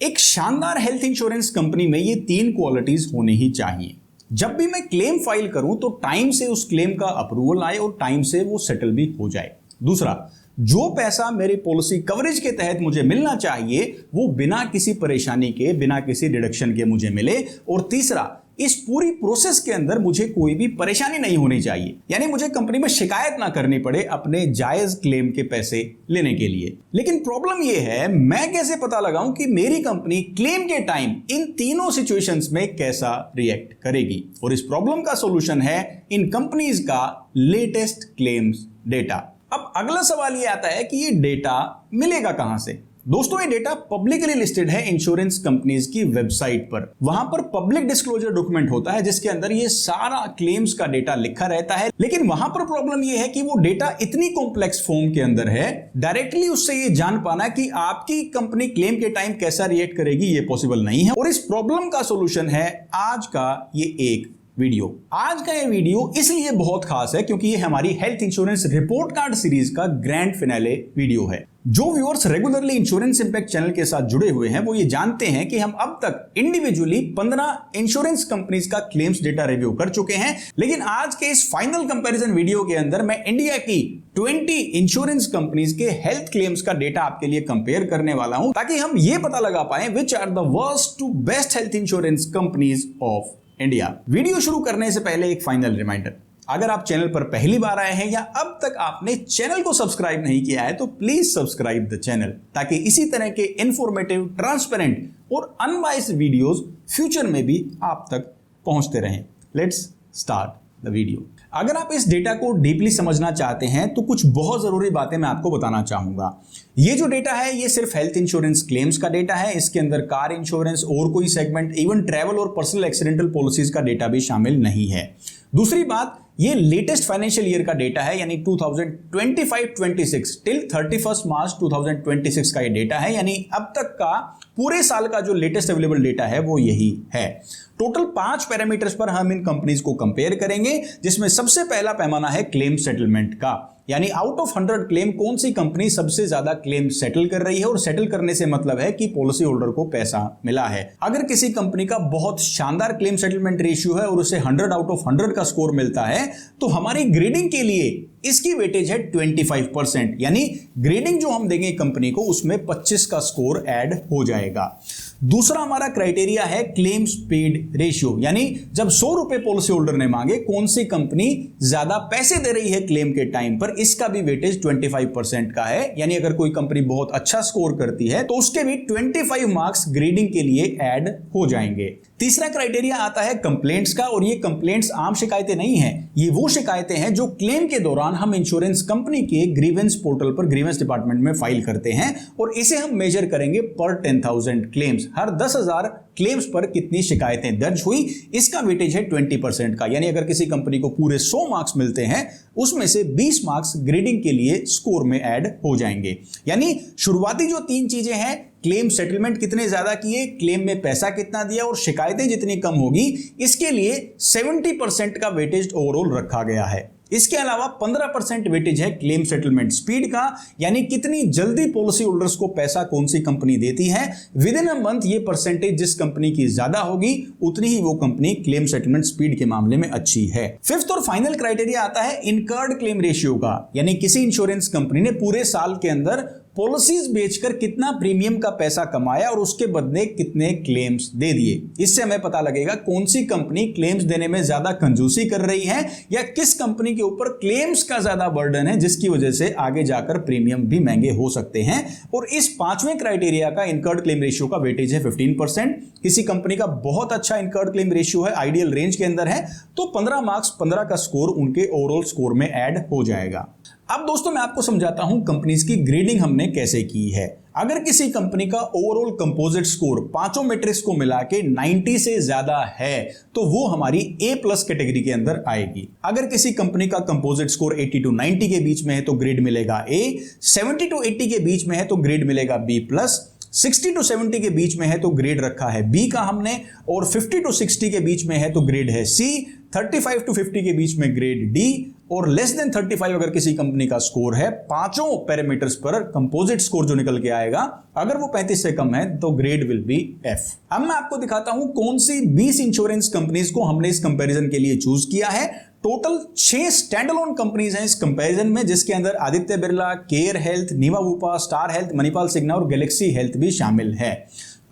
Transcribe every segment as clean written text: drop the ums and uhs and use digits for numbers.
एक शानदार health insurance company में ये 3 क्वालिटीज होनी ही चाहिए। जब भी मैं क्लेम फाइल करूं तो टाइम से उस क्लेम का अप्रूवल आए और टाइम से वो सेटल भी हो जाए। दूसरा, जो पैसा मेरी पॉलिसी कवरेज के तहत मुझे मिलना चाहिए वो बिना किसी परेशानी के, बिना किसी डिडक्शन के मुझे मिले। और तीसरा, इस पूरी प्रोसेस के अंदर मुझे कोई भी परेशानी नहीं होनी चाहिए, यानी मुझे कंपनी में शिकायत ना करनी पड़े अपने जायज क्लेम के पैसे लेने के लिए। लेकिन प्रॉब्लम यह है, मैं कैसे पता लगाऊं कि मेरी कंपनी क्लेम के टाइम इन तीनों सिचुएशंस में कैसा रिएक्ट करेगी? और इस प्रॉब्लम का सॉल्यूशन है इन कंपनीज का लेटेस्ट क्लेम्स डेटा। अब अगला सवाल यह आता है कि ये डेटा मिलेगा कहां से? दोस्तों, ये डेटा पब्लिकली लिस्टेड है इंश्योरेंस कंपनीज की वेबसाइट पर। वहां पर पब्लिक डिस्क्लोजर डॉक्यूमेंट होता है जिसके अंदर ये सारा क्लेम्स का डेटा लिखा रहता है। लेकिन वहां पर प्रॉब्लम ये है कि वो डेटा इतनी कॉम्प्लेक्स फॉर्म के अंदर है, डायरेक्टली उससे ये जान पाना कि आपकी कंपनी क्लेम के टाइम कैसा रिएक्ट करेगी ये पॉसिबल नहीं है। और इस प्रॉब्लम का सोल्यूशन है आज का ये एक वीडियो। आज का ये वीडियो इसलिए बहुत खास है क्योंकि ये हमारी health insurance report card series का ग्रैंड फिनाले वीडियो है। जो viewers regularly insurance impact channel के साथ जुड़े हुए हैं वो ये जानते हैं कि हम अब तक इंडिविजुअली 15 इंश्योरेंस कंपनीज का क्लेम्स डेटा रिव्यू कर चुके हैं। लेकिन आज के इस फाइनल कंपैरिजन वीडियो के अंदर मैं इंडिया की 20 इंश्योरेंस कंपनीज के हेल्थ क्लेम्स का डेटा आपके लिए कंपेयर करने वाला हूं, ताकि हम ये पता लगा पाए which are the worst to best health insurance companies of India. Video शुरू करने से पहले एक फाइनल रिमाइंडर, अगर आप चैनल पर पहली बार आए हैं या अब तक आपने चैनल को सब्सक्राइब नहीं किया है तो प्लीज सब्सक्राइब द चैनल, ताकि इसी तरह के इंफॉर्मेटिव, ट्रांसपेरेंट और अनबायस्ड वीडियोस फ्यूचर में भी आप तक पहुंचते रहें। Let's start the video. अगर आप इस डेटा को डीपली समझना चाहते हैं तो कुछ बहुत जरूरी बातें मैं आपको बताना चाहूंगा। ये जो डेटा है ये सिर्फ हेल्थ इंश्योरेंस क्लेम्स का डेटा है। इसके अंदर कार इंश्योरेंस और कोई सेगमेंट, इवन ट्रैवल और पर्सनल एक्सीडेंटल पॉलिसीज का डेटा भी शामिल नहीं है। दूसरी बात, ये लेटेस्ट फाइनेंशियल ईयर का डेटा है, यानी 2025-26 टिल 31 मार्च 2026 का ये डेटा है, यानी अब तक का पूरे साल का जो लेटेस्ट अवेलेबल डेटा है वो यही है। टोटल 5 पैरामीटर्स पर हम इन कंपनीज को कंपेयर करेंगे, जिसमें सबसे पहला पैमाना है क्लेम सेटलमेंट का, यानी आउट ऑफ 100 क्लेम कौन सी कंपनी सबसे ज्यादा क्लेम सेटल कर रही है। और सेटल करने से मतलब है कि पॉलिसी होल्डर को पैसा मिला है। अगर किसी कंपनी का बहुत शानदार क्लेम सेटलमेंट रेशियो है और उसे 100 आउट ऑफ 100 का स्कोर मिलता है तो हमारी ग्रेडिंग के लिए इसकी वेटेज है 25%, यानी ग्रेडिंग जो हम देंगे कंपनी को उसमें 25 का स्कोर ऐड हो जाएगा। दूसरा हमारा क्राइटेरिया है क्लेम स्पीड रेशियो, यानी जब 100 रुपए पॉलिसी होल्डर ने मांगे, कौन सी कंपनी ज्यादा पैसे दे रही है क्लेम के टाइम पर, इसका भी वेटेज 25% का है। यानी अगर कोई कंपनी बहुत अच्छा स्कोर करती है तो उसके भी 25 मार्क्स ग्रेडिंग के लिए ऐड हो जाएंगे। तीसरा क्राइटेरिया आता है कंप्लेंट्स का, और ये कंप्लेंट्स आम शिकायतें नहीं हैं, ये वो शिकायतें हैं जो क्लेम के दौरान हम इंश्योरेंस कंपनी के ग्रीवेंस पोर्टल पर, ग्रीवेंस डिपार्टमेंट में फाइल करते हैं। और इसे हम मेजर करेंगे पर 10,000 क्लेम्स, हर 10,000 क्लेम्स पर कितनी शिकायतें दर्ज हुई, इसका वेटेज है 20% का। यानी अगर किसी कंपनी को पूरे 100 मार्क्स मिलते हैं उसमें से 20 मार्क्स ग्रेडिंग के लिए स्कोर में ऐड हो जाएंगे। यानी शुरुआती जो 3 चीजें हैं, क्लेम सेटलमेंट कितने ज्यादा किए, क्लेम में पैसा कितना दिया और शिकायतें जितनी कम होगी, इसके लिए 70% का वेटेज ओवरऑल रखा गया है। इसके अलावा 15% वेटेज है क्लेम सेटलमेंट स्पीड का, यानी कितनी जल्दी पॉलिसी होल्डर्स को पैसा कौन सी कंपनी देती है। विद इन अ मंथ ये परसेंटेज जिस कंपनी की ज्यादा होगी उतनी ही वो कंपनी क्लेम सेटलमेंट स्पीड के मामले में अच्छी है। फिफ्थ और फाइनल क्राइटेरिया आता है इनकर्ड क्लेम रेशियो का, यानी किसी इंश्योरेंस कंपनी ने पूरे साल के अंदर पॉलिसीज बेचकर कितना प्रीमियम का पैसा कमाया और उसके बदले कितने क्लेम्स दे दिए। इससे हमें पता लगेगा कौन सी कंपनी क्लेम्स देने में ज्यादा कंजूसी कर रही है या किस कंपनी के ऊपर क्लेम्स का ज्यादा बर्डन है, जिसकी वजह से आगे जाकर प्रीमियम भी महंगे हो सकते हैं। और इस 5वें क्राइटेरिया का इनकर्ड क्लेम रेशियो का वेटेज है 15%। किसी कंपनी का बहुत अच्छा इनकर्ड क्लेम रेशियो है, आइडियल रेंज के अंदर है, तो 15 मार्क्स, 15 का स्कोर उनके ओवरऑल स्कोर में ऐड हो जाएगा। अब दोस्तों मैं आपको समझाता हूं कंपनीज की ग्रेडिंग हमने कैसे की है। अगर किसी कंपनी का ओवरऑल कंपोजिट स्कोर 5 मैट्रिक्स को मिला के 90 से ज्यादा है तो वो हमारी A+ कैटेगरी के अंदर आएगी। अगर किसी कंपनी का कंपोजिट स्कोर 80 to 90 के बीच में है तो ग्रेड मिलेगा A, 70 to 80 के बीच में है तो ग्रेड मिलेगा B+, 60 to 70 के बीच में है तो ग्रेड रखा है B का हमने, और 50 to 60 के बीच में है तो ग्रेड है C, 35 to 50 के बीच में ग्रेड डी, और लेस देन 35 अगर किसी कंपनी का स्कोर है, पांचों पैरामीटर्स पर कंपोजिट स्कोर जो निकल के आएगा, अगर वो 35 से कम है तो ग्रेड विल बी एफ। अब मैं आपको दिखाता हूं कौन सी 20 इंश्योरेंस कंपनीज को हमने इस कंपैरिजन के लिए चूज किया है। टोटल 6 स्टैंडअलोन कंपनीज हैं इस कंपैरिजन में, जिसके अंदर Aditya Birla, Care Health, Niva Bupa, Star Health, Manipal Cigna और गैलेक्सी हेल्थ भी शामिल है।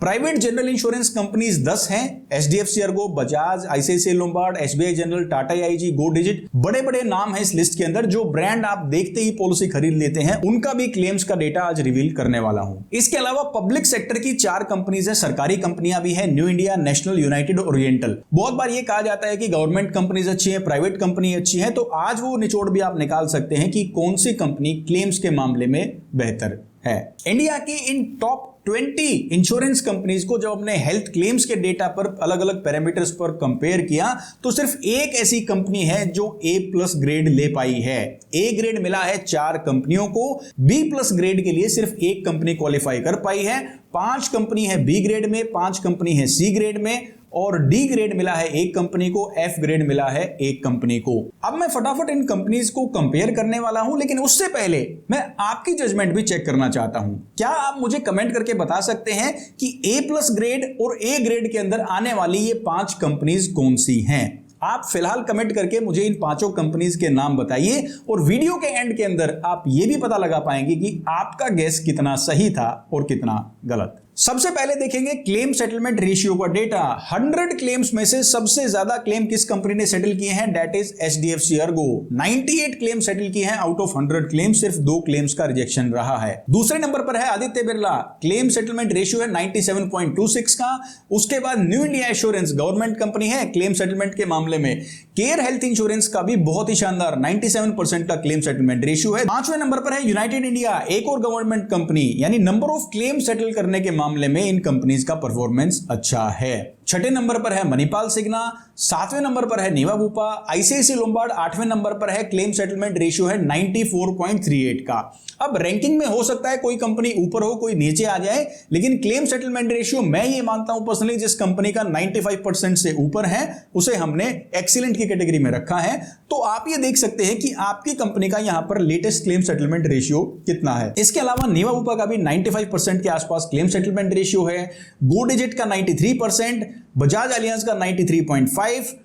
प्राइवेट जनरल इंश्योरेंस कंपनीज 10 हैं, HDFC Ergo, Bajaj, ICICI Lombard, SBI General, Tata AIG, Go Digit, बड़े बड़े नाम हैं इस लिस्ट के अंदर। जो ब्रांड आप देखते ही पॉलिसी खरीद लेते हैं, उनका भी क्लेम्स का डेटा आज रिवील करने वाला हूं। इसके अलावा पब्लिक सेक्टर की 4 कंपनीज हैं, सरकारी कंपनियां भी हैं, new India, national, United, oriental. बहुत बार ये कहा जाता है कि गवर्नमेंट कंपनीज अच्छी है, प्राइवेट कंपनी अच्छी है, तो आज वो निचोड़ भी आप निकाल सकते हैं कि कौन सी कंपनी क्लेम्स के मामले में बेहतर है। इंडिया की इन टॉप 20 इंश्योरेंस कंपनीज को जब हमने हेल्थ क्लेम्स के डेटा पर अलग अलग पैरामीटर्स पर कंपेयर किया, तो सिर्फ एक ऐसी कंपनी है जो A+ ग्रेड ले पाई है। A ग्रेड मिला है 4 कंपनियों को, B+ ग्रेड के लिए सिर्फ एक कंपनी क्वालिफाई कर पाई है, 5 कंपनी है B ग्रेड में, 5 कंपनी है C ग्रेड में, और डी ग्रेड मिला है एक कंपनी को, एफ ग्रेड मिला है एक कंपनी को। अब मैं फटाफट इन कंपनीज को कंपेयर करने वाला हूं, लेकिन उससे पहले मैं आपकी जजमेंट भी चेक करना चाहता हूं। क्या आप मुझे कमेंट करके बता सकते हैं कि A+ ग्रेड और A ग्रेड के अंदर आने वाली ये 5 कंपनीज कौन सी हैं? आप फिलहाल कमेंट करके मुझे इन 5 कंपनीज के नाम बताइए, और वीडियो के एंड के अंदर आप ये भी पता लगा पाएंगे कि आपका गेस कितना सही था और कितना गलत। सबसे पहले देखेंगे क्लेम सेटलमेंट रेशियो का डेटा। 100 क्लेम्स में से सबसे ज्यादा क्लेम किस कंपनी ने सेटल किए हैं? That is HDFC Ergo. 98 claim settle किए हैं आउट ऑफ 100 क्लेम, सिर्फ 2 क्लेम्स का रिजेक्शन रहा है। दूसरे नंबर पर है Aditya Birla, claim settlement ratio है 97.26 का। उसके बाद new India assurance, government company है, क्लेम सेटलमेंट के मामले में। केयर हेल्थ इंश्योरेंस का भी बहुत ही शानदार 97% का क्लेम सेटलमेंट रेशियो है। 5वें नंबर पर है यूनाइटेड इंडिया, एक और गवर्नमेंट कंपनी, यानी नंबर ऑफ क्लेम सेटल करने के मामले में इन कंपनीज का परफॉर्मेंस अच्छा है। 6ठे नंबर पर है मणिपाल सिग्ना, 7वें नंबर पर है नीवा वूपा, आईसीआईसीआई लोम्बार्ड 8वें नंबर पर है, क्लेम सेटलमेंट रेशियो है 94.38 का। अब रैंकिंग में हो सकता है कोई कंपनी ऊपर हो, कोई नीचे आ जाए, लेकिन क्लेम सेटलमेंट रेशियो मैं ये मानता हूं पर्सनली, जिस कंपनी का 95% से ऊपर है उसे हमने एक्सीलेंट की कैटेगरी में रखा है। तो आप ये देख सकते हैं कि आपकी कंपनी का यहां पर लेटेस्ट क्लेम सेटलमेंट रेशियो कितना है। इसके अलावा नीवा वूपा का भी 95% के आसपास क्लेम सेटलमेंट रेशियो है, गो डिजिट का 93%, बजाज एलियांस का 93.5,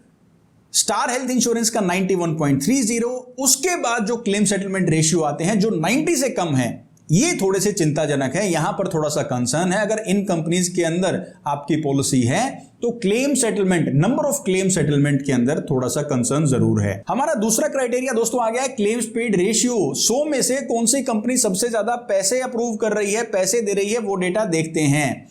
स्टार हेल्थ इंश्योरेंस का 91.30। उसके बाद जो क्लेम सेटलमेंट रेशियो आते हैं जो 90 से कम है, ये थोड़े से चिंताजनक है। यहां पर थोड़ा सा कंसर्न है। अगर इन कंपनीज के अंदर आपकी पॉलिसी है तो claim settlement, number of claim settlement के अंदर थोड़ा सा कंसर्न जरूर है। हमारा दूसरा क्राइटेरिया दोस्तों आ गया है क्लेम्स पेड रेशियो। 100 में से कौन सी कंपनी सबसे ज्यादा पैसे अप्रूव कर रही है, पैसे दे रही है, वो डेटा देखते हैं।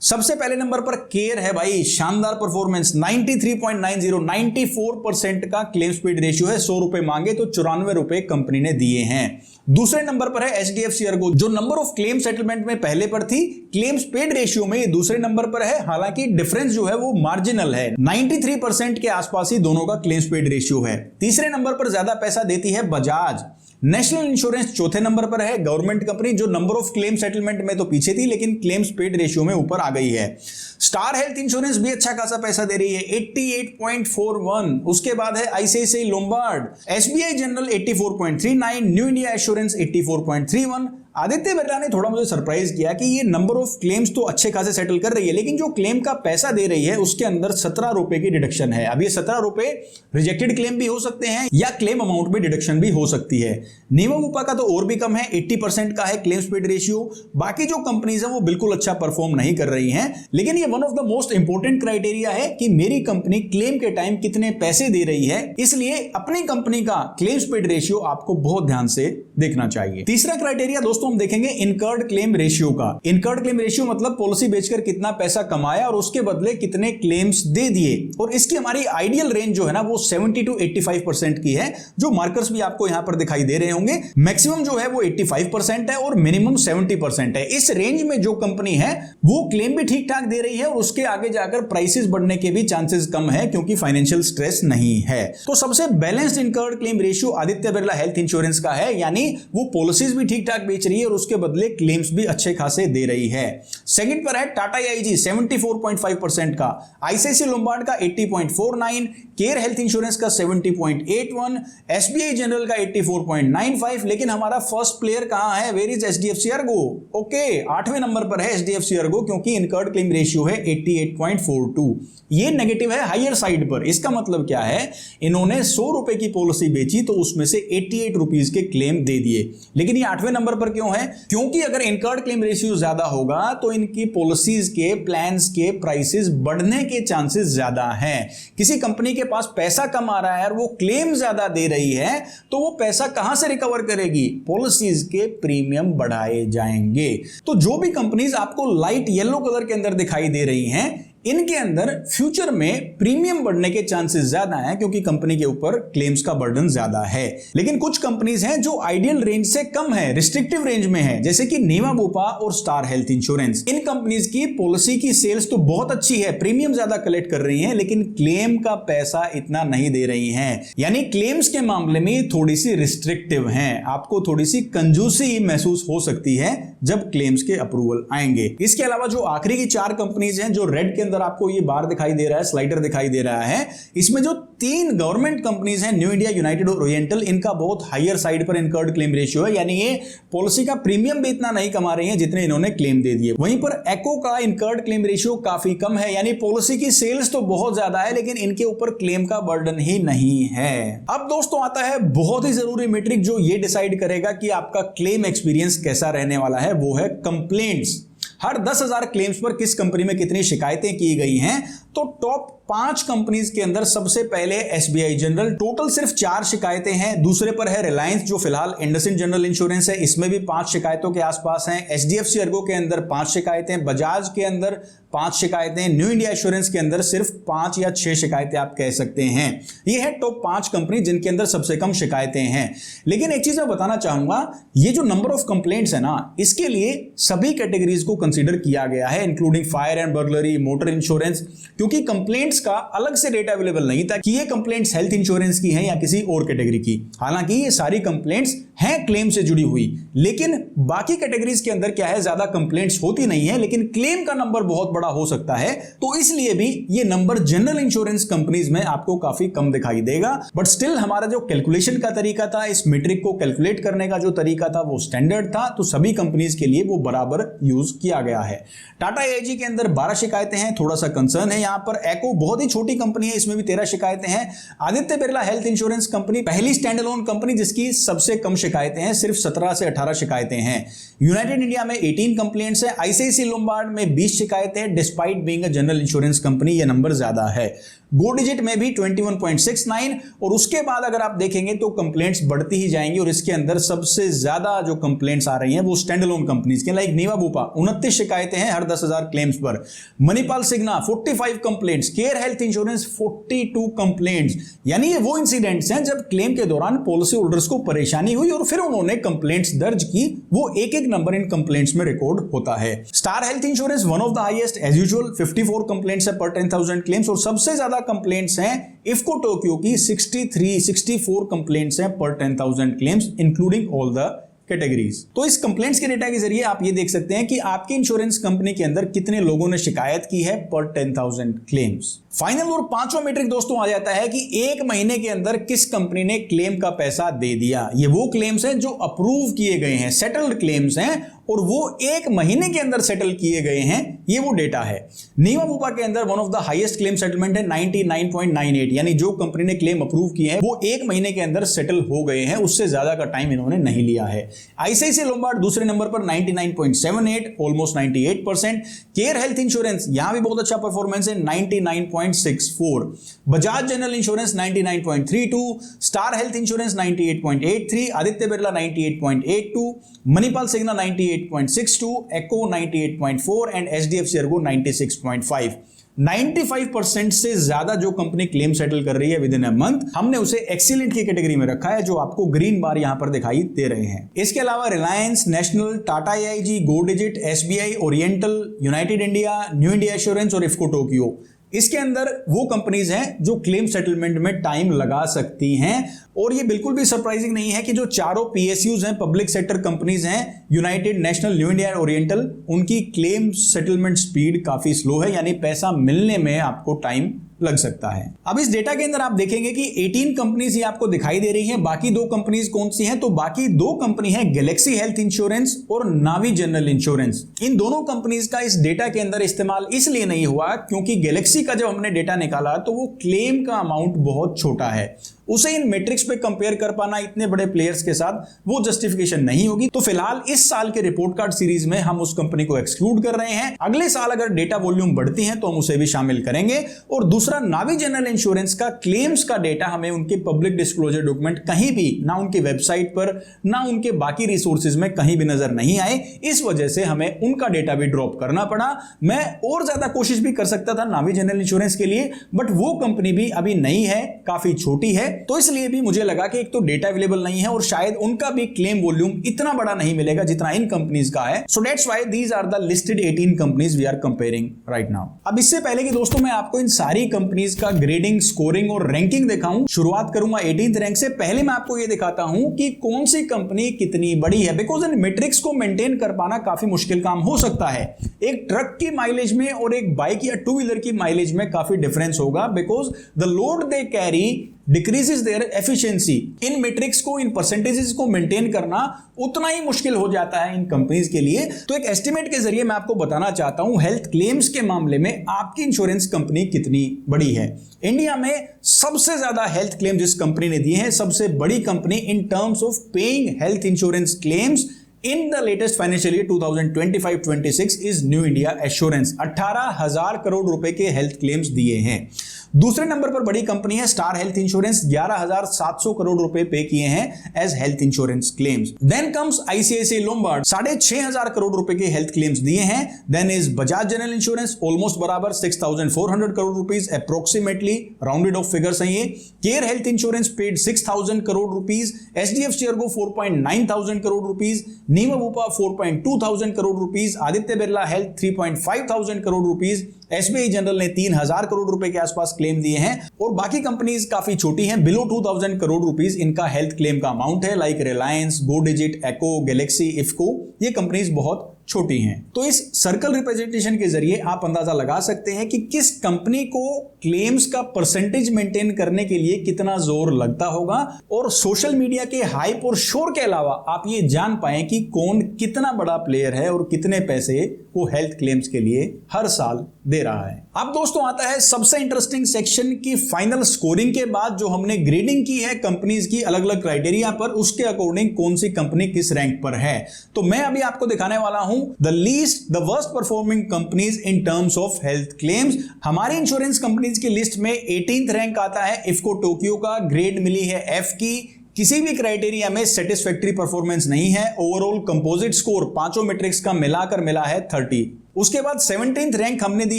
सबसे पहले नंबर पर केयर है भाई, शानदार परफॉर्मेंस 93.90, 94% का क्लेम्स पेड रेशियो है। 100 रुपए मांगे तो 94 रुपए कंपनी ने दिए हैं। दूसरे नंबर पर है एचडीएफसी अर्गो, जो नंबर ऑफ क्लेम सेटलमेंट में पहले पर थी, क्लेम्स पेड रेशियो में ये दूसरे नंबर पर है। हालांकि डिफरेंस जो है वो मार्जिनल है, 93% के आसपास ही दोनों का क्लेम्स पेड रेशियो है। तीसरे नंबर पर ज्यादा पैसा देती है बजाज। नेशनल इंश्योरेंस चौथे नंबर पर है, गवर्नमेंट कंपनी, जो नंबर ऑफ क्लेम सेटलमेंट में तो पीछे थी लेकिन क्लेम्स पेड रेशियो में ऊपर आ गई है। स्टार हेल्थ इंश्योरेंस भी अच्छा खासा पैसा दे रही है, 88.41। उसके बाद है ICICI Lombard, SBI general 84.39, new India assurance 84.31। Aditya Birla ने थोड़ा मुझे सरप्राइज किया कि ये नंबर ऑफ क्लेम्स तो अच्छे खासे सेटल कर रही है, लेकिन जो क्लेम का पैसा दे रही है उसके अंदर 17 रुपए की डिडक्शन है। अब ये 17 रुपए रिजेक्टेड क्लेम भी हो सकते हैं या क्लेम अमाउंट में डिडक्शन भी हो सकती है। नीवा वूपा का तो और भी कम है, 80% का है क्लेम्स पेड रेशियो। बाकी जो कंपनीज हैं वो बिल्कुल अच्छा परफॉर्म नहीं कर रही हैं, लेकिन ये one of the most important criteria है कि मेरी कंपनी क्लेम के टाइम कितने पैसे दे रही है, इसलिए अपनी कंपनी का क्लेम्स पेड रेशियो आपको बहुत ध्यान से देखना चाहिए। तीसरा क्राइटेरिया दोस्तों हम देखेंगे इनकर्ड क्लेम रेशियो का। इनकर्ड क्लेम रेशियो मतलब पॉलिसी बेचकर कितना पैसा कमाया और उसके बदले कितने क्लेम्स दे दिए, और इसकी हमारी आइडियल रेंज जो है ना वो 70 to 85% की है। जो मार्कर्स भी आपको यहां पर दिखाई दे रहे होंगे, मैक्सिमम जो है वो 85% है और मिनिमम 70% है। इस रेंज में जो कंपनी है वो क्लेम भी ठीक ठाक दे रही है और उसके आगे जाकर प्राइसेस बढ़ने के भी चांसेस कम है, क्योंकि फाइनेंशियल स्ट्रेस नहीं है। तो सबसे balanced incurred claim ratio Aditya Birla health insurance का है, यानी यानी वो पॉलिसीज भी ठीक ठाक बेच रही है और उसके बदले क्लेम्स भी अच्छे खासे दे रही है। सेकंड पर है टाटा AIG 74.5% का, आईसीआईसीआई लोम्बार्ड का 80.49, केयर हेल्थ इंश्योरेंस का 70.81, SBI जनरल का 84.95। लेकिन हमारा फर्स्ट प्लेयर कहां है? Where is HDFC Ergo? Okay, 8वें नंबर पर है HDFC अर्गो, क्योंकि इनकर्ड क्लेम रेशियो है 88.42। ये नेगेटिव है हायर साइड पर। इसका मतलब क्या है? इन्होंने 100 रुपए की पॉलिसी बेची तो उसमें से 88 रुपीज के क्लेम दे दिए। लेकिन ये 8वें नंबर पर क्यों है? क्योंकि अगर इनकर्ड क्लेम रेशियो ज्यादा होगा तो इनकी पॉलिसीज के प्लान्स के प्राइसेस बढ़ने के चांसेस ज्यादा हैं। किसी कंपनी के पास पैसा कम आ रहा है और वो क्लेम ज्यादा दे रही है तो वो पैसा कहां से रिकवर करेगी? पॉलिसीज के प्रीमियम बढ़ाए जाएंगे। तो जो भी कंपनीज आपको लाइट येलो कलर के अंदर दिखाई दे रही हैं, इनके अंदर फ्यूचर में प्रीमियम बढ़ने के चांसेस ज्यादा हैं, क्योंकि कंपनी के ऊपर क्लेम्स का बर्डन ज्यादा है। लेकिन कुछ कंपनीज हैं जो आइडियल रेंज से कम है, रिस्ट्रिक्टिव रेंज में है, जैसे कि नेवा बुपा और स्टार हेल्थ इंश्योरेंस। इन कंपनीज की पॉलिसी की सेल्स तो बहुत अच्छी है, प्रीमियम ज्यादा कलेक्ट कर रही हैं, लेकिन क्लेम का पैसा इतना नहीं दे रही हैं। यानी क्लेम्स के मामले में थोड़ी सी रिस्ट्रिक्टिव हैं। आपको थोड़ी सी कंजूसी महसूस हो सकती है जब क्लेम्स के अप्रूवल आएंगे। इसके अलावा जो आखिरी की 4 कंपनीज हैं, जो रेड के अंदर आपको ये बार दिखाई दे रहा है, स्लाइडर दिखाई दे रहा है, इसमें जो 3 गवर्नमेंट कंपनीज हैं, न्यू इंडिया, यूनाइटेड और ओरिएंटल, इनका बहुत हायर साइड पर इनकर्ड क्लेम रेशियो है। यानी ये पॉलिसी का प्रीमियम भी इतना नहीं कमा रही है जितने इन्होंने क्लेम दे दिए। वहीं पर एको का इनकर्ड क्लेम रेशियो काफी कम है, यानी पॉलिसी की सेल्स तो बहुत ज्यादा है लेकिन इनके ऊपर क्लेम का बर्डन ही नहीं है। अब दोस्तों आता है बहुत ही जरूरी मैट्रिक जो ये डिसाइड करेगा कि आपका क्लेम एक्सपीरियंस कैसा रहने वाला है, वो है कंप्लेंट्स। हर 10,000 क्लेम्स पर किस कंपनी में कितनी शिकायतें की गई हैं? तो टॉप 5 कंपनीज के अंदर सबसे पहले SBI जनरल, टोटल सिर्फ 4 शिकायतें हैं। दूसरे पर है रिलायंस, जो फिलहाल इंडसइंड जनरल इंश्योरेंस है, इसमें भी 5 शिकायतों के आसपास हैं। HDFC अर्गो के अंदर 5 शिकायतें, बजाज के अंदर 5 शिकायतें, न्यू इंडिया एश्योरेंस के अंदर सिर्फ 5 या 6 शिकायतें आप कह सकते हैं। ये है टॉप 5 कंपनी जिनके अंदर सबसे कम शिकायतें हैं। लेकिन एक चीज मैं बताना चाहूंगा, ये जो नंबर ऑफ कंप्लेंट्स है ना, इसके लिए सभी कैटेगरीज को कंसीडर किया गया है, including fire and burglary, motor insurance, क्योंकि कंप्लेंट्स का अलग से डेटा अवेलेबल नहीं था कि ये कंप्लेंट्स हेल्थ इंश्योरेंस की हैं या किसी और कैटेगरी की। हालांकि ये सारी कंप्लेंट्स हैं क्लेम से जुड़ी हुई, लेकिन बाकी कैटेगरीज के अंदर क्या है, ज्यादा कंप्लेंट्स होती नहीं है, लेकिन क्लेम का नंबर बहुत बड़ा हो सकता है। तो इसलिए भी ये नंबर जनरल इंश्योरेंस कंपनीज में आपको काफी कम दिखाई देगा। बट स्टिल हमारा जो कैलकुलेशन का तरीका था, इस मैट्रिक को कैलकुलेट करने का जो तरीका था, वो स्टैंडर्ड था, तो सभी कंपनीज के लिए वो बराबर यूज किया गया है। टाटा AIG के अंदर 12 शिकायतें हैं, थोड़ा सा कंसर्न है यहां पर। एको बहुत ही छोटी कंपनी है, इसमें भी 13 शिकायतें हैं। Aditya Birla health insurance company पहली स्टैंड अलोन कंपनी जिसकी सबसे कम शिकायतें हैं, सिर्फ 17 से 18 शिकायतें हैं। यूनाइटेड इंडिया में 18 कंप्लेंट्स है। आईसीआईसीआई लोम्बार्ड में 20 शिकायतें हैं, despite being a general insurance company, ये नंबर ज्यादा है। गो डिजिट में भी 21.69, और उसके बाद अगर आप देखेंगे तो कंप्लेंट्स बढ़ती ही जाएंगी, और इसके अंदर सबसे ज्यादा जो कंप्लेंट्स आ रही हैं वो स्टैंड अलोन कंपनीज के, लाइक नेवा बुपा 29 शिकायतें हैं हर 10,000 क्लेम्स पर। Manipal Cigna 45 complaints, Care Health Insurance 42 complaints. यानी ये वो इंसिडेंट्स हैं जब क्लेम के दौरान पॉलिसी होल्डर्स को परेशानी हुई और फिर उन्होंने कंप्लेंट्स दर्ज की, वो एक एक नंबर इन कंप्लेंट्स में रिकॉर्ड होता है। Star health insurance one of the highest as usual, 54 complaints है पर 10,000 क्लेम्स, और सबसे ज्यादा कंप्लेंट्स हैं इफको टोक्यो की 64 कंप्लेंट्स हैं पर 10,000 claims, including all the categories. तो इस कंप्लेंट्स के डेटा के जरिए आप ये देख सकते हैं कि आपकी इंश्योरेंस कंपनी के अंदर कितने लोगों ने शिकायत की है पर 10,000 क्लेम्स। फाइनल और 5वां मैट्रिक दोस्तों आ जाता है कि एक महीने के अंदर किस कंपनी ने क्लेम का पैसा दे दिया। ये वो क्लेम्स हैं जो अप्रूव किए गए हैं, सेटल्ड क्लेम्स हैं, और वो एक महीने के अंदर सेटल किए गए हैं, ये वो डेटा है। नेवा बुपा के अंदर one of the highest claim settlement है 99.98, यानी जो कंपनी ने क्लेम अप्रूव किए हैं वो एक महीने के अंदर सेटल हो गए हैं, उससे ज्यादा का टाइम इन्होंने नहीं लिया है। आईसीआईसीआई लोम्बार्ड दूसरे नंबर पर 99.78, ऑलमोस्ट 98%। केयर हेल्थ इंश्योरेंस यहां भी बहुत अच्छा परफॉर्मेंस है 99.64। Bajaj General Insurance 99.32, Star health Insurance 98.83, Aditya Birla 98.82, Manipal Cigna 98.62, Acko 98.4 and HDFC Ergo 96.5। 95% से ज्यादा जो कंपनी क्लेम सेटल कर रही है विद इन अ मंथ, हमने उसे एक्सीलेंट की कैटेगरी में रखा है, जो आपको ग्रीन बार यहां पर दिखाई दे रहे हैं। इसके अलावा Reliance, National, Tata AIG, Go Digit, SBI, Oriental, United India, New India Assurance और इफको टोक्यो, इसके अंदर वो कंपनीज हैं जो क्लेम सेटलमेंट में टाइम लगा सकती हैं। और ये बिल्कुल भी सरप्राइजिंग नहीं है कि जो चारों पीएसयूज हैं, पब्लिक सेक्टर कंपनीज हैं, United, national, new India, oriental, उनकी क्लेम सेटलमेंट स्पीड काफी स्लो है, यानी पैसा मिलने में आपको टाइम लग सकता है। अब इस डेटा के अंदर आप देखेंगे कि 18 कंपनीज ये आपको दिखाई दे रही हैं। बाकी दो कंपनीज कौन सी हैं? तो बाकी दो कंपनी है गैलेक्सी हेल्थ इंश्योरेंस और नावी जनरल इंश्योरेंस। इन दोनों कंपनीज का इस डेटा के अंदर इस्तेमाल इसलिए नहीं हुआ क्योंकि गैलेक्सी का जब हमने डेटा निकाला तो वो क्लेम का अमाउंट बहुत छोटा है, उसे इन मैट्रिक्स पे कंपेयर कर पाना इतने बड़े प्लेयर्स के साथ वो जस्टिफिकेशन नहीं होगी। तो फिलहाल इस साल के रिपोर्ट कार्ड सीरीज में हम उस कंपनी को एक्सक्लूड कर रहे हैं। अगले साल अगर डेटा वॉल्यूम बढ़ती है तो हम उसे भी शामिल करेंगे। और दूसरा, नावी जनरल इंश्योरेंस का क्लेम्स का डेटा हमें उनके पब्लिक डिस्क्लोजर डॉक्यूमेंट कहीं भी, ना उनकी वेबसाइट पर ना उनके बाकी रिसोर्सेज में कहीं भी नजर नहीं आए। इस वजह से हमें उनका डेटा भी ड्रॉप करना पड़ा। मैं और ज्यादा कोशिश भी कर सकता था नावी जनरल इंश्योरेंस के लिए, बट वो कंपनी भी अभी नई है, काफी छोटी है, तो इसलिए भी मुझे लगा कि एक तो डेटा अवेलेबल नहीं है और शायद उनका भी क्लेम वॉल्यूम इतना बड़ा नहीं मिलेगा जितना इन कंपनीज का है। So that's why these are the listed 18 companies we are comparing right now. अब इससे पहले कि दोस्तों मैं आपको इन सारी कंपनीज का ग्रेडिंग, स्कोरिंग और रैंकिंग दिखाऊं, शुरुआत करूंगा 18th रैंक से। पहले मैं आपको यह दिखाता हूं कि कौन सी कंपनी कितनी बड़ी है, बिकॉज इन मैट्रिक्स को मेंटेन कर पाना काफी मुश्किल काम हो सकता है। एक ट्रक की माइलेज में और एक बाइक या टू व्हीलर की माइलेज में काफी डिफरेंस होगा, because the load they carry decreases their efficiency. इन मैट्रिक्स को, इन परसेंटेजेस को मेंटेन करना उतना ही मुश्किल हो जाता है इन कंपनीज के लिए। तो एक एस्टिमेट के जरिए मैं आपको बताना चाहता हूं हेल्थ क्लेम्स के मामले में आपकी इंश्योरेंस कंपनी कितनी बड़ी है। इंडिया में सबसे ज्यादा हेल्थ क्लेम जिस कंपनी ने दिए हैं, सबसे बड़ी company in terms of paying health insurance claims in the latest financial year 2025-26 is new India assurance. 18,000 crore रुपए के हेल्थ क्लेम्स दिए हैं। दूसरे नंबर पर बड़ी कंपनी है स्टार हेल्थ इंश्योरेंस, 11,700 करोड़ रुपए पे किए हैं as health insurance claims. Then comes ICICI Lombard, 6,500 crore रुपए के हेल्थ क्लेम्स दिए हैं। Then is Bajaj General Insurance, almost बराबर 6,400 crore rupees, approximately rounded off figures हैं ये। Care Health Insurance paid 6,000 crore rupees, HDFC Ergo 4,900 crore rupees, Niva Bupa 4,200 crore rupees, Aditya Birla Health 3,500 crore rupees, SBI General ने 3,000 करोड़ रुपए के आसपास क्लेम दिए हैं। और बाकी कंपनीज काफी छोटी हैं, बिलो 2,000 करोड़ रुपीज इनका हेल्थ क्लेम का अमाउंट है, लाइक रिलायंस, गो डिजिट, एको, गैलेक्सी, इफको। ये कंपनीज बहुत छोटी हैं। तो इस सर्कल रिप्रेजेंटेशन के जरिए आप अंदाजा लगा सकते हैं कि किस कंपनी को क्लेम्स का परसेंटेज मेंटेन करने के लिए कितना जोर लगता होगा। और सोशल मीडिया के हाइप और शोर के अलावा आप ये जान पाए कि कौन कितना बड़ा प्लेयर है और कितने पैसे वो हेल्थ क्लेम्स के लिए हर साल दे रहा है। अब दोस्तों आता है सबसे इंटरेस्टिंग सेक्शन की फाइनल स्कोरिंग के बाद जो हमने ग्रेडिंग की है कंपनीज की अलग अलग क्राइटेरिया पर, उसके अकॉर्डिंग कौन सी कंपनी किस रैंक पर है। तो मैं अभी आपको दिखाने वाला हूं the least, the worst performing companies in terms of health claims. हमारी इंश्योरेंस कंपनीज की लिस्ट में 18th रैंक आता है इफको टोक्यो का, ग्रेड मिली है एफ की। किसी भी क्राइटेरिया में सेटिस्फैक्टरी परफॉर्मेंस नहीं है। ओवरऑल कंपोजिट स्कोर पांचों मैट्रिक्स का मिलाकर मिला है 30। उसके बाद 17th रैंक हमने दी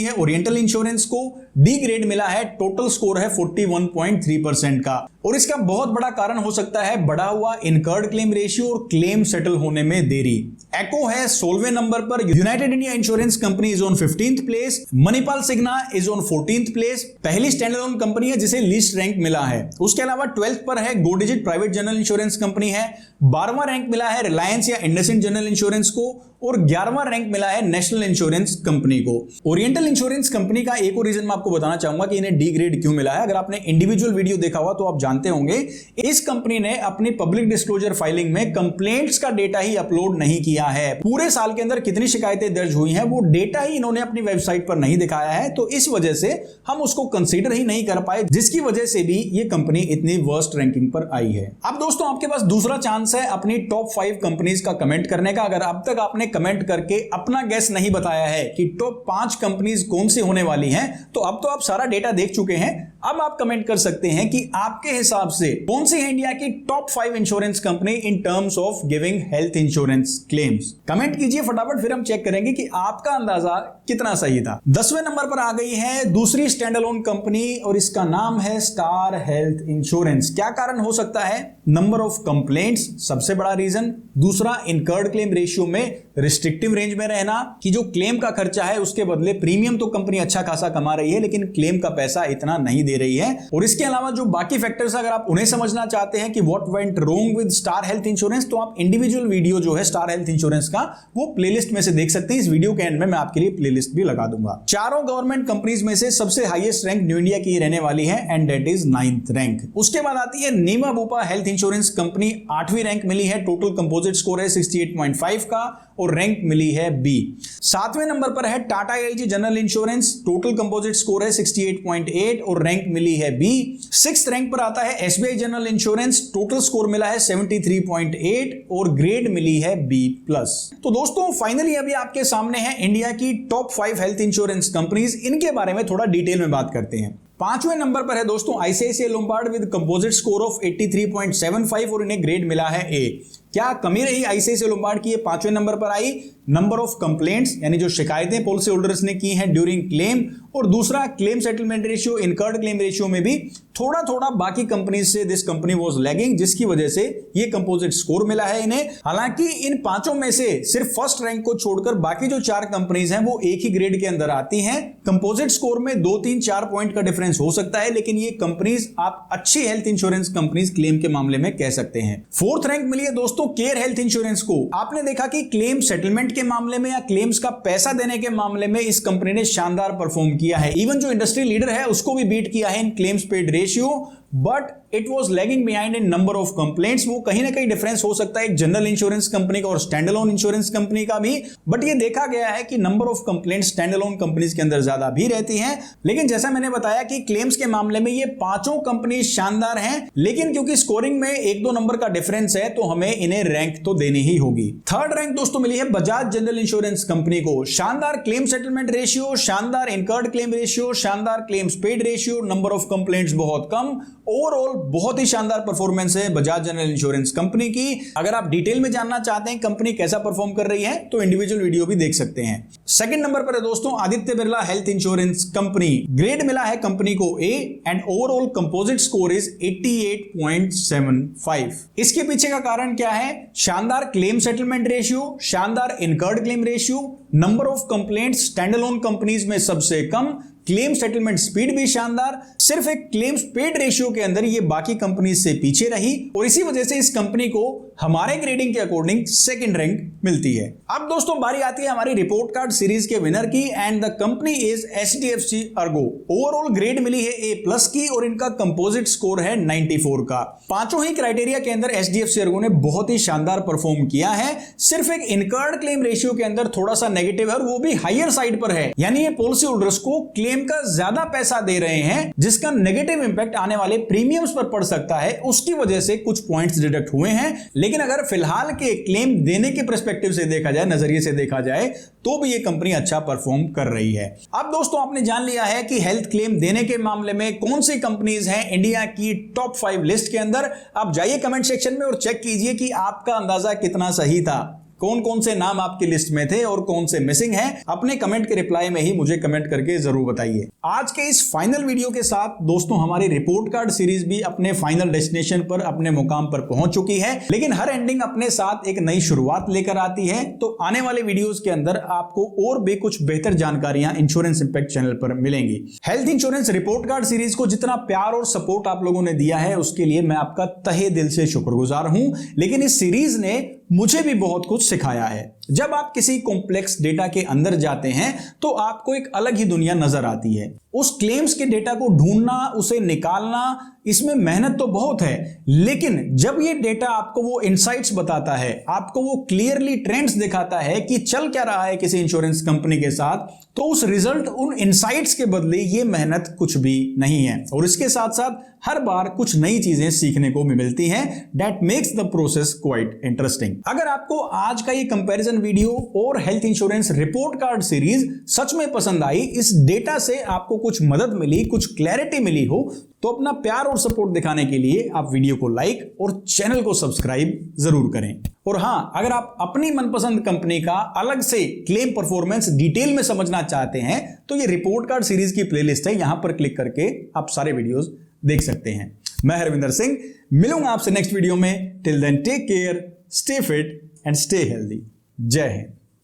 है ओरिएंटल इंश्योरेंस को, डी ग्रेड मिला है, टोटल स्कोर है 41.3% का। और इसका बहुत बड़ा कारण हो सकता है बढ़ा हुआ इनकर्ड क्लेम रेशियो और क्लेम सेटल होने में देरी। एको है 16वें नंबर पर, United India Insurance Company is on 15th place, Manipal Cigna is on 14th place, पहली स्टैंड अलोन कंपनी है जिसे लीस्ट रैंक मिला है। उसके अलावा 12th पर है Go Digit private general insurance company है, 12वां रैंक मिला है रिलायंस या इंडसइंड जनरल इंश्योरेंस को, और 11वां रैंक मिला है नेशनल इंश्योरेंस कंपनी को। ओरिएंटल इंश्योरेंस कंपनी का एक और रीजन मैं आपको बताना चाहूंगा कि इन्हें डी ग्रेड क्यों मिला है। अगर आपने इंडिविजुअल वीडियो देखा हुआ तो आप जानते होंगे इस कंपनी ने अपनी पब्लिक डिस्क्लोजर फाइलिंग में कंप्लेंट्स का डेटा ही अपलोड नहीं किया है। पूरे साल के अंदर कितनी शिकायतें दर्ज हुई हैं वो डेटा ही इन्होंने अपनी वेबसाइट पर नहीं दिखाया है, तो इस वजह से हम उसको कंसीडर ही नहीं कर पाए, जिसकी वजह से भी ये कंपनी इतनी वर्स्ट रैंकिंग पर आई है। अब दोस्तों आपके पास दूसरा चांस है अपनी टॉप 5 कंपनीज का कमेंट करने का। अगर अब तक आपने कमेंट करके अपना गेस नहीं बताया है कि टॉप 5 कंपनीज कौन सी होने वाली हैं, तो अब तो आप सारा डेटा देख चुके हैं। अब आप कमेंट कर सकते हैं कि आपके हिसाब से कौन सी है इंडिया की top 5 insurance company in terms of giving health insurance claims. Comment कीजिए फटाफट, फिर हम चेक करेंगे कि आपका अंदाजा कितना सही था। 10वें नंबर पर आ गई है दूसरी स्टैंड अलोन कंपनी और इसका नाम है स्टार हेल्थ इंश्योरेंस। क्या कारण हो सकता है? नंबर ऑफ कंप्लेंट्स सबसे बड़ा रीजन, दूसरा इनकर्ड क्लेम रेशियो में रिस्ट्रिक्टिव रेंज में रहना, कि जो क्लेम का खर्चा है उसके बदले प्रीमियम तो कंपनी अच्छा खासा कमा रही है लेकिन क्लेम का पैसा इतना नहीं दे दे रही है। और इसके अलावा जो बाकी फैक्टर्स अगर आप उन्हें समझना चाहते हैं कि what went wrong with star health insurance, तो आप इंडिविजुअल वीडियो जो है स्टार हेल्थ इंश्योरेंस का वो प्लेलिस्ट में से देख सकते हैं। इस वीडियो के एंड में मैं आपके लिए प्लेलिस्ट भी लगा दूंगा। चारों गवर्नमेंट कंपनीज में से सबसे हाईएस्ट रैंक न्यू इंडिया की रहने वाली है and that is 9th rank. उसके बाद आती है Niva Bupa health insurance company, 8वीं रैंक मिली है, टोटल कंपोजिट स्कोर है 68.5 का और रैंक मिली है बी। 7वें नंबर पर है Tata AIG general insurance, total composite score है 68.8 और रैंक मिली है बी। 6th रैंक पर आता है SBI general insurance, total score मिला है 73.8 और ग्रेड मिली है बी प्लस। तो दोस्तों फाइनली अभी आपके सामने है इंडिया की टॉप 5 हेल्थ इंश्योरेंस कंपनीज। इनके बारे में थोड़ा डिटेल में बात करते हैं। 5वें नंबर पर है दोस्तों ICICI Lombard with composite score of 83.75 और इन्हें ग्रेड मिला है ए। क्या कमी रही आईसीआईसीआई लोम्बार्ड की? ये 5वें नंबर पर आई। नंबर ऑफ कंप्लेंट्स यानी जो शिकायतें पॉलिसी होल्डर्स ने की हैं ड्यूरिंग क्लेम, और दूसरा claim settlement ratio, incurred claim ratio में भी थोड़ा थोड़ा बाकी कंपनीज से दिस कंपनी वाज लैगिंग, जिसकी वजह से ये कंपोजिट स्कोर मिला है इन्हें। हालांकि इन पांचों में से सिर्फ फर्स्ट रैंक को छोड़कर बाकी जो 4 कंपनीज हैं वो एक ही ग्रेड के अंदर आती हैं। कंपोजिट स्कोर में 2, 3, 4 पॉइंट का डिफरेंस हो सकता है, लेकिन ये कंपनीज आप अच्छी हेल्थ इंश्योरेंस कंपनीज क्लेम के मामले में कह सकते हैं। 4th रैंक मिली है दोस्तों केयर हेल्थ इंश्योरेंस को। आपने देखा कि क्लेम सेटलमेंट के मामले में या क्लेम्स का पैसा देने के मामले में इस कंपनी ने शानदार परफॉर्म किया है। इवन जो इंडस्ट्री लीडर है उसको भी बीट किया है in claims paid ratio, but it was lagging behind in number of complaints. वो कहीं ना कहीं डिफरेंस हो सकता है एक जनरल इंश्योरेंस कंपनी का और स्टैंड अलोन इंश्योरेंस कंपनी का भी, बट ये देखा गया है कि number of complaints stand alone companies के अंदर ज्यादा भी रहती हैं। लेकिन जैसा मैंने बताया कि क्लेम्स के मामले में ये पांचों कंपनी शानदार हैं, लेकिन क्योंकि स्कोरिंग में 1-2 नंबर का डिफरेंस है तो हमें इन्हें रैंक तो देनी ही होगी। 3rd रैंक दोस्तों मिली है बजाज जनरल इंश्योरेंस कंपनी को। शानदार क्लेम सेटलमेंट रेशियो, शानदार इनकर्ड क्लेम रेशियो, शानदार claims paid ratio, number of complaints बहुत कम, ओवरऑल बहुत ही शानदार परफॉर्मेंस है बजाज जनरल इंश्योरेंस कंपनी की। अगर आप डिटेल में जानना चाहते हैं कंपनी कैसा परफॉर्म कर रही है तो इंडिविजुअल वीडियो भी देख सकते हैं। 2nd नंबर पर है दोस्तों Aditya Birla health insurance company. Grade मिला है कंपनी को A and overall composite score is 88.75। इसके पीछे का कारण क्या है? शानदार क्लेम सेटलमेंट रेशियो, शानदार incurred claim ratio, number of complaints stand alone companies में सबसे कम, क्लेम सेटलमेंट स्पीड भी शानदार। सिर्फ एक क्लेम्स पेड रेशियो के अंदर ये बाकी कंपनीज से पीछे रही और इसी वजह से इस कंपनी को हमारे ग्रेडिंग के अकॉर्डिंग 2nd रैंक मिलती है। अब दोस्तों बारी आती है हमारी रिपोर्ट कार्ड सीरीज के विनर की and the company is HDFC Ergo. Overall grade मिली है ए प्लस की और इनका कंपोजिट स्कोर है 94 का। पांचों ही क्राइटेरिया के अंदर एचडीएफसी अर्गो ने बहुत ही शानदार परफॉर्म किया है। सिर्फ एक इनकर्ड क्लेम रेशियो के अंदर थोड़ा सा नेगेटिव है और वो भी हायर साइड पर है, यानी ये पॉलिसी होल्डर्स को क्लेम का ज्यादा पैसा दे रहे हैं जिसका नेगेटिव इंपैक्ट आने वाले प्रीमियम्स पर पड़ सकता है, उसकी वजह से कुछ पॉइंट्स डिडक्ट हुए हैं। लेकिन अगर फिलहाल के क्लेम देने के पर्सपेक्टिव से देखा जाए, नजरिए से देखा जाए, तो भी ये कंपनी अच्छा परफॉर्म कर रही है। अब दोस्तों आपने जान लिया है कि हेल्थ क्लेम देने के मामले में कौन सी कंपनीज हैं इंडिया की टॉप 5 लिस्ट के अंदर। आप जाइए कमेंट सेक्शन में और चेक कीजिए कि आपका अंदाजा कितना सही था, कौन कौन से नाम आपकी लिस्ट में थे और कौन से मिसिंग हैं। अपने कमेंट के रिप्लाई में ही मुझे कमेंट करके जरूर बताइए। आज के इस फाइनल वीडियो के साथ दोस्तों हमारी रिपोर्ट कार्ड सीरीज भी अपने फाइनल डेस्टिनेशन पर, अपने मुकाम पर पहुंच चुकी है, लेकिन हर एंडिंग अपने साथ एक नई शुरुआत लेकर आती है। तो आने वाले वीडियोस के अंदर आपको और भी कुछ बेहतर जानकारियां इंश्योरेंस इंपैक्ट चैनल पर मिलेंगी। Health insurance report card series को जितना प्यार और सपोर्ट आप लोगों ने दिया है उसके लिए मैं आपका तहे दिल से शुक्रगुजार हूं, लेकिन इस सीरीज ने मुझे भी बहुत कुछ सिखाया है। जब आप किसी कॉम्प्लेक्स डेटा के अंदर जाते हैं तो आपको एक अलग ही दुनिया नजर आती है। उस क्लेम्स के डेटा को ढूंढना, उसे निकालना, इसमें मेहनत तो बहुत है, लेकिन जब ये डेटा आपको वो इनसाइट्स बताता है, आपको वो क्लियरली ट्रेंड्स दिखाता है कि चल क्या रहा है किसी इंश्योरेंस कंपनी के साथ, तो उस रिजल्ट, उन इनसाइट्स के बदले ये मेहनत कुछ भी नहीं है। और इसके साथ साथ हर बार कुछ नई चीजें सीखने को भी मिलती हैं। That makes the process quite interesting. अगर आपको आज का ये कंपैरिजन वीडियो और health insurance report card series सच में पसंद आई, इस डेटा से आपको कुछ मदद मिली, कुछ क्लैरिटी मिली हो, तो अपना प्यार और सपोर्ट दिखाने के लिए आप वीडियो को लाइक और चैनल को सब्सक्राइब जरूर करें। और हां, अगर आप अपनी मनपसंद कंपनी का अलग से क्लेम परफॉर्मेंस डिटेल में समझना चाहते हैं तो ये रिपोर्ट कार्ड सीरीज की प्लेलिस्ट है, यहां पर क्लिक करके आप सारे वीडियोस देख सकते हैं। मैं हरविंदर सिंह मिलूंगा आपसे नेक्स्ट वीडियो में। Till then take care, stay fit and stay healthy. जय हिंद।